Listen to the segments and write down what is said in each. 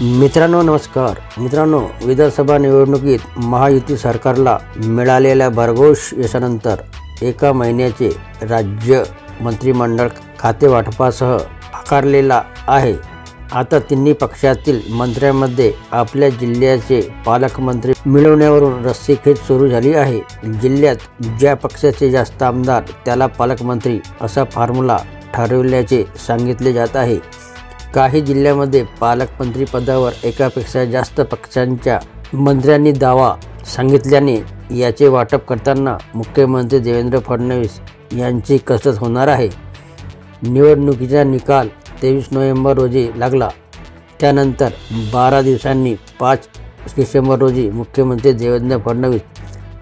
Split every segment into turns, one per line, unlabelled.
मित्रांनो नमस्कार मित्रांनो, विधानसभा निवडणुकीत महायुती सरकारला मिळालेल्या भरघोस यशानंतर एका महिन्याचे राज्य मंत्रिमंडळ खाते वाटपासह आकारलेला आहे। आता तिन्ही पक्षातील मंत्र्यांमध्ये आपल्या जिल्ह्याचे पालकमंत्री मिळवण्यावरून रस्सीखेच सुरू झाली आहे। जिल्ह्यात ज्या पक्षाचे जास्त आमदार त्याला पालकमंत्री असा फॉर्म्युला ठरवल्याचे सांगितले जात आहे। काही जिल्ह्यामध्ये पालकमंत्री पदावर एकापेक्षा जास्त पक्षांच्या मंत्र्यांनी दावा सांगितल्याने याचे वाटप करताना मुख्यमंत्री देवेंद्र फडणवीस यांची कसरत होणार आहे। निवडणुकीचा निकाल 23 नोव्हेंबर रोजी लागला। त्यानंतर 12 दिवसांनी 5 डिसेंबर रोजी मुख्यमंत्री देवेंद्र फडणवीस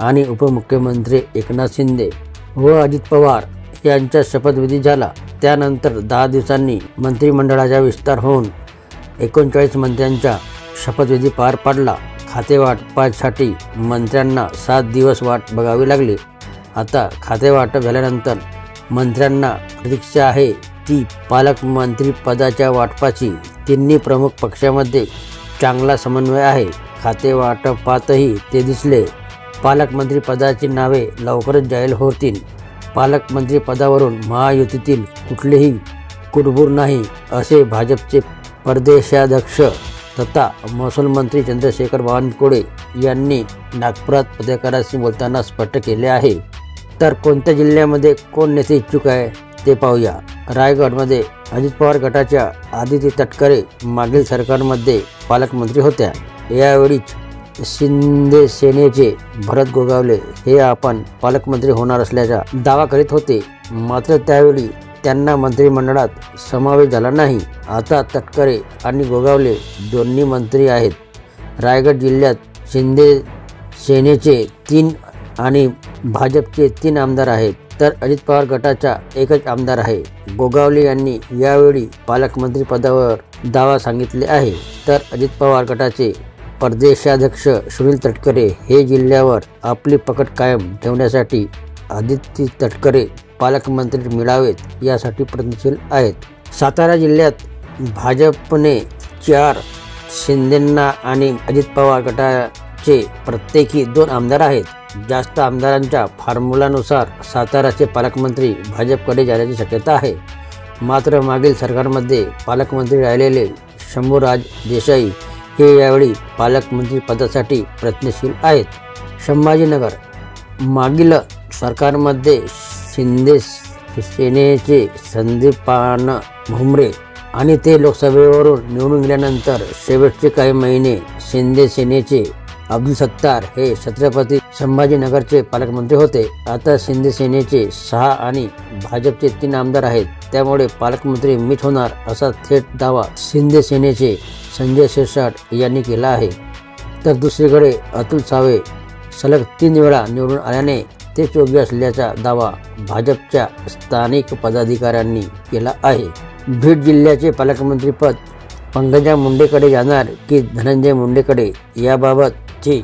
आणि उपमुख्यमंत्री एकनाथ शिंदे व अजित पवार यांचा शपथविधी झाला। त्यानंतर 10 दिवसांनी मंत्रिमंडळाचा विस्तार होऊन 39 मंत्र्यांचा शपथविधी पार पडला। खाते वाटपासाठी मंत्र्यांना 7 दिवस वाट बघावी लागली। आता खाते वाटप झाल्यानंतर मंत्र्यांना प्रतीक्षा आहे ती पालकमंत्री पदाच्या वाटपाची। तिन्ही प्रमुख पक्षामध्ये चांगला समन्वय आहे। खाते वाटपातही ते दिसले। पालकमंत्री पदाची नावे लवकरच जाहीर होतील। पालकमंत्री पदावरून महायुतीतील कुठलेही कुरबुर नाही असे भाजपचे प्रदेशाध्यक्ष तथा महसूल मंत्री चंद्रशेखर बावनकुळे यांनी नागपुरात पत्रकारांशी बोलताना स्पष्ट केले आहे। तर कोणत्या जिल्ह्यामध्ये कोण नेते इच्छुक आहे ते पाहूया। रायगडमध्ये अजित पवार गटाच्या आदिती तटकरे मागील सरकारमध्ये पालकमंत्री होत्या। यावेळीच शिंदे सेनेचे भरत गोगावले हे आपण पालकमंत्री होणार असल्याचा दावा करीत होते, मात्र त्यावेळी त्यांना मंत्रिमंडळात समावेश झाला नाही। आता तटकरे आणि गोगावले दोन्ही मंत्री आहेत। रायगड जिल्ह्यात शिंदे सेनेचे 3 आणि भाजपचे 3 आमदार आहेत, तर अजित पवार गटाचा एकच आमदार आहे। गोगावले यांनी यावेळी पालकमंत्री पदावर दावा सांगितले आहे। तर अजित पवार गटाचे प्रदेशाध्यक्ष सुनील तटकरे हे जिल्ह्यावर आपली पकड कायम ठेवण्यासाठी आदिती तटकरे पालकमंत्री मिळावेत यासाठी प्रयत्नशील आहेत। सातारा जिल्ह्यात भाजपने 4, शिंदेंना आणि अजित पवार गटाचे प्रत्येकी 2 आमदार आहेत। जास्त आमदारांच्या फॉर्म्युलानुसार साताराचे पालकमंत्री भाजपकडे जाण्याची शक्यता आहे। मात्र मागील सरकारमध्ये पालकमंत्री राहिलेले शंभूराज देसाई हे यावेळी पालकमंत्री पदासाठी प्रयत्नशील आहेत। संभाजीनगर मागील सरकारमध्ये शिंदे सेनेचे संदीपान भुमरे आणि ते लोकसभेवरून निवडून गेल्यानंतर शेवटचे काही महिने शिंदे सेनेचे अब्दुल सत्तार हे छत्रपती संभाजीनगरचे पालकमंत्री होते। आता शिंदे सेनेचे 6 आणि भाजपचे 3 आमदार आहेत, त्यामुळे पालकमंत्री मीच होणार असा थेट दावा शिंदे सेनेचे संजय शिरसाट यांनी केला आहे। तर दुसरीकडे अतुल सावे सलग 3 वेळा निवडून आल्याने ते योग्य असल्याचा दावा भाजपच्या स्थानिक पदाधिकाऱ्यांनी केला आहे। बीड जिल्ह्याचे पालकमंत्रीपद पंकजा मुंडेकडे जाणार की धनंजय मुंडेकडे याबाबतची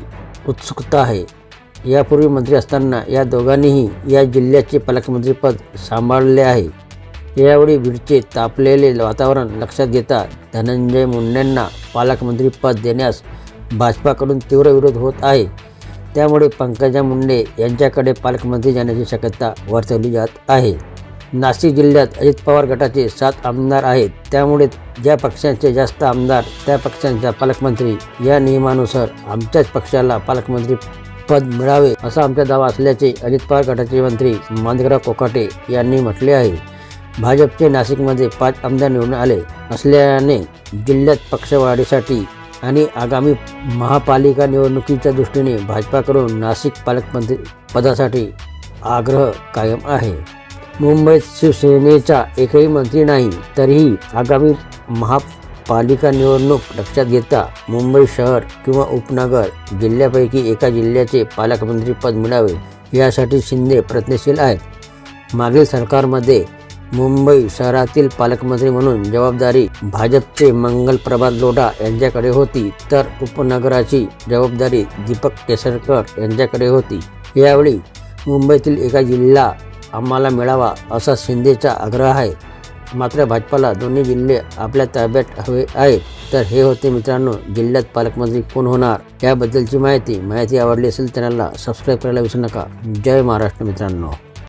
उत्सुकता आहे। यापूर्वी मंत्री असताना या दोघांनीही या जिल्ह्याचे पालकमंत्रीपद सांभाळले आहे। यावेळी बीडचे तापलेले वातावरण लक्षात घेता धनंजय मुंडेंना पालकमंत्रीपद देण्यास भाजपाकडून तीव्र विरोध होत आहे। त्यामुळे पंकजा मुंडे यांच्याकडे पालकमंत्री जाण्याची शक्यता वर्तवली जात आहे। नाशिक जिल्ह्यात अजित पवार गटाचे 7 आमदार आहेत, त्यामुळे ज्या पक्षांचे जास्त आमदार त्या पक्षांचा पालकमंत्री या नियमानुसार आमच्याच पक्षाला पालकमंत्री पद मिळावे असा आमचा दावा असल्याचे अजित पवार गटाचे मंत्री माणिकराव कोकाटे यांनी म्हटले आहे। भाजपचे नाशिकमध्ये 5 आमदार निवडून आले असल्याने जिल्ह्यात पक्षवाढीसाठी आणि आगामी महापालिका निवडणुकीच्या दृष्टीने भाजपाकडून नाशिक पालकमंत्री पदासाठी आग्रह कायम आहे। मुंबईत शिवसेनेचा एकही मंत्री नाही, तरीही आगामी महापालिका निवडणूक लक्षात घेता मुंबई शहर किंवा उपनगर जिल्ह्यापैकी एका जिल्ह्याचे पालकमंत्री पद मिळावे यासाठी शिंदे प्रयत्नशील आहेत। मागील सरकारमध्ये मुंबई शहरातील पालकमंत्री म्हणून जबाबदारी भाजपचे मंगल प्रभात लोढा यांच्याकडे होती, तर उपनगराची जबाबदारी दीपक केसरकर यांच्याकडे होती। यावेळी मुंबईतील एका जिल्हा आम्हाला मिळावा असा शिंदेचा आग्रह आहे। मात्र भाजपाला दोन्ही जिल्हे आपल्या ताब्यात हवे आहेत। तर हे होते मित्रांनो जिल्ह्यात पालकमंत्री कोण होणार याबद्दलची माहिती आवडली असेल चॅनलला सबस्क्राईब करायला विसरू नका. जय महाराष्ट्र मित्रांनो.